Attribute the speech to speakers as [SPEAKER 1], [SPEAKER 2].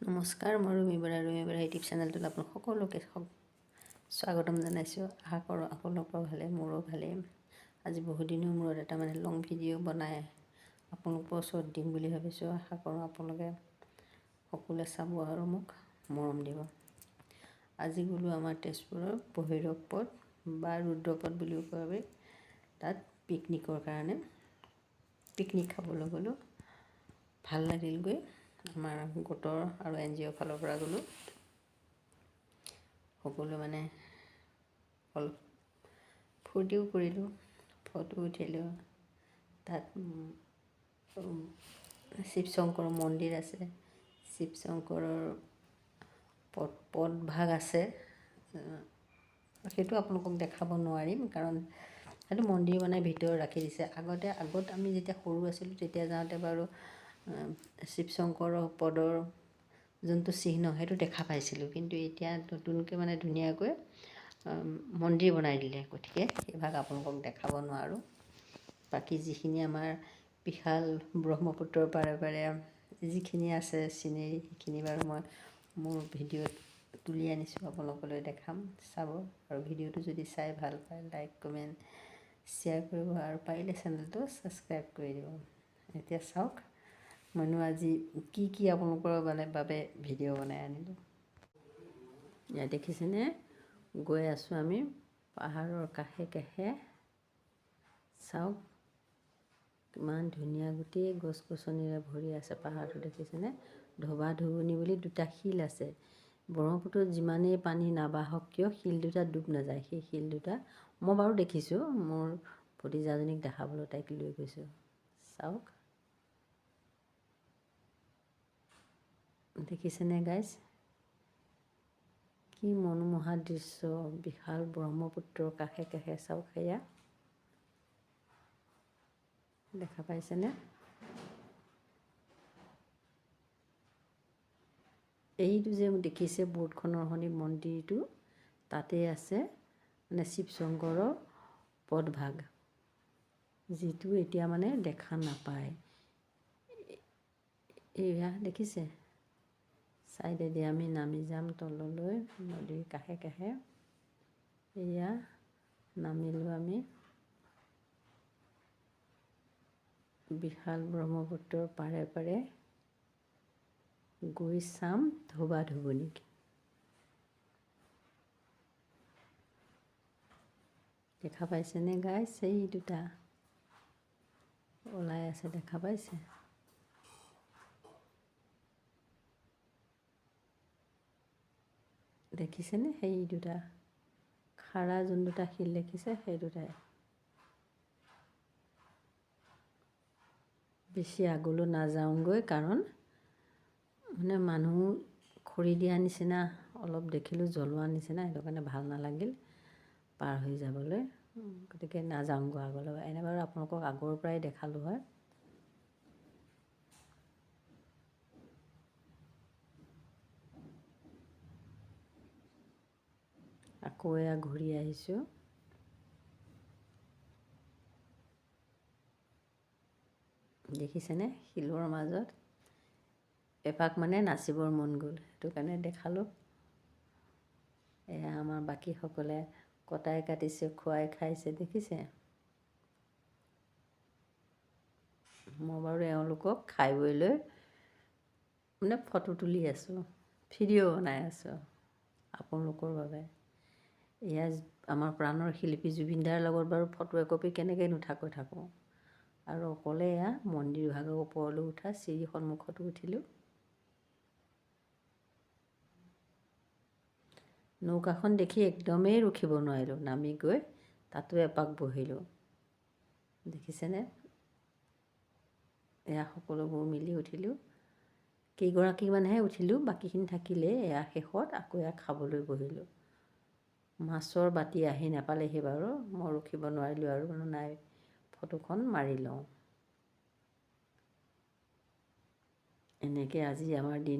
[SPEAKER 1] নমস্কাৰ, মই ৰুমি বৰা ইউটিউব চেনেলটোত আপোনাক সকলোকে স্বাগতম জনাইছোঁ। আশা কৰোঁ আপোনালোকৰ ভালে, মোৰো ভালেই। আজি বহুদিনৰ মূৰত এটা লং ভিডিঅ' বনাই আপোনালোকৰ ওচৰত দিম বুলি ভাবিছোঁ। আশা কৰোঁ আপোনালোকে সকলোৱে চাব আৰু মোক মৰম দিব। আজি গ'লোঁ আমাৰ তেজপুৰৰ ভৈৰৱ পথ বা ৰুদ্ৰপথ বুলিও কয়, তাত পিকনিকৰ কাৰণে পিকনিক খাবলৈ গ'লোঁ। ভাল লাগিল গৈ। আমাৰ গোটৰ আৰু NGO ফালৰ পৰা গ'লোঁ। সকলো অলপ ফূৰ্তিও কৰিলোঁ, ফটো উঠিলোঁ। তাত শিৱশংকৰৰ মন্দিৰ আছে, শিৱশংকৰৰ পদভাগ আছে। সেইটো আপোনালোকক দেখাব নোৱাৰিম, কাৰণ সেইটো মন্দিৰ বনাই ভিতৰত ৰাখি দিছে। আগত আমি যেতিয়া সৰু আছিলোঁ তেতিয়া যাওঁতে বাৰু শিৱশংকৰৰ পদৰ যোনটো চিহ্ন সেইটো দেখা পাইছিলোঁ, কিন্তু এতিয়া নতুনকৈ ধুনীয়াকৈ মন্দিৰ বনাই দিলে, গতিকে সেইভাগ আপোনালোকক দেখাব নোৱাৰোঁ। বাকী যিখিনি আমাৰ বিশাল ব্ৰহ্মপুত্ৰৰ পাৰে পাৰে যিখিনি আছে চিনেৰী, সেইখিনি বাৰু মই মোৰ ভিডিঅ'ত তুলি আনিছোঁ, আপোনালোকলৈ দেখাম, চাব। আৰু ভিডিঅ'টো যদি চাই ভাল পায় লাইক কমেণ্ট শ্বেয়াৰ কৰিব, আৰু পাৰিলে চেনেলটো ছাবস্ক্ৰাইব কৰি দিব। এতিয়া চাওক মইনো আজি কি আপোনালোকৰ বাবে ভিডিঅ' বনাই আনিলোঁ। ইয়াত দেখিছেনে, গৈ আছোঁ আমি পাহাৰৰ কাষে কাষে। চাওক কিমান ধুনীয়া, গোটেই গছ গছনিৰে ভৰি আছে পাহাৰটো। দেখিছেনে, ধোবা ধুবুনী বুলি দুটা শিল আছে। ব্ৰহ্মপুত্ৰত যিমানেই পানী নাবাহক কিয় শিল দুটা ডুব নাযায়। সেই শিল দুটা মই বাৰু দেখিছোঁ, মোৰ ভতিজাজনীক দেখাবলৈ তাইক লৈ গৈছোঁ। চাওক দেখিছেনে গাইজ, কি মনোমোহা দৃশ্য। বিশাল ব্ৰহ্মপুত্ৰৰ কাষে কাষে চাওক, সেয়া দেখা পাইছেনে। এইটো যে দেখিছে বৰ্ডখনৰ সৈতে মন্দিৰটো, তাতে আছে শিৱশংকৰৰ পদভাগ, যিটো এতিয়া দেখা নাপায়। এয়া দেখিছে, ছাইডেদি আমি নামি যাম তললৈ নদীৰ কাষে কাষে। এয়া নামিলোঁ আমি বিশাল ব্ৰহ্মপুত্ৰৰ পাৰে পাৰে, গৈ চাম ধোবা ধুবুনীক। দেখা পাইছেনে গাইজ, এই দুটা ওলাই আছে, দেখা পাইছে। দেখিছেনে, সেই দুটা খাৰা যোন দুটা শিল দেখিছে, সেই দুটাই। বেছি আগলৈ নাযাওঁগৈ, কাৰণ মানুহ খৰি দিয়া নিচিনা অলপ দেখিলোঁ, জ্বলোৱা নিচিনা, সেইটো কাৰণে ভাল নালাগিল পাৰ হৈ যাবলৈ, গতিকে নাযাওঁগৈ আগলৈ। এনে বাৰু আপোনালোকক আগৰ পৰাই দেখালোঁ হয়। আকৌ এয়া ঘূৰি আহিছোঁ। দেখিছেনে, শিলৰ মাজত এপাক নাচিবৰ মন গ'ল, সেইটো কাৰণে দেখালোঁ। এয়া আমাৰ বাকীসকলে কটাই কাটিছে, খুৱাই খাইছে, দেখিছে। মই বাৰু এওঁলোকক খাই বৈ লৈ ফটো তুলি আছোঁ, ভিডিঅ' বনাই আছোঁ আপোনালোকৰ বাবে। এয়া আমাৰ প্ৰাণৰ শিল্পী জুবিনদাৰ লগত বাৰু ফটো একপি কেনেকৈ নুঠাকৈ থাকোঁ। আৰু অকলে এয়া মন্দিৰ ভাগৰ ওপৰলৈ উঠা চিৰি সন্মুখতো উঠিলোঁ। নৌকাখন দেখি একদমেই ৰখিব নোৱাৰিলোঁ, নামি গৈ তাতো এপাক বহিলোঁ। দেখিছেনে, এয়া সকলোবোৰ মিলি উঠিলোঁ। কেইগৰাকীমানহে উঠিলোঁ, বাকীখিনি থাকিলে। এয়া শেষত আকৌ এয়া খাবলৈ বহিলোঁ। মাছৰ বাতি আহি নাপালেহি বাৰু, মই ৰখিব নোৱাৰিলোঁ আৰু নাই, ফটোখন মাৰি লওঁ। এনেকৈ আজি আমাৰ দিন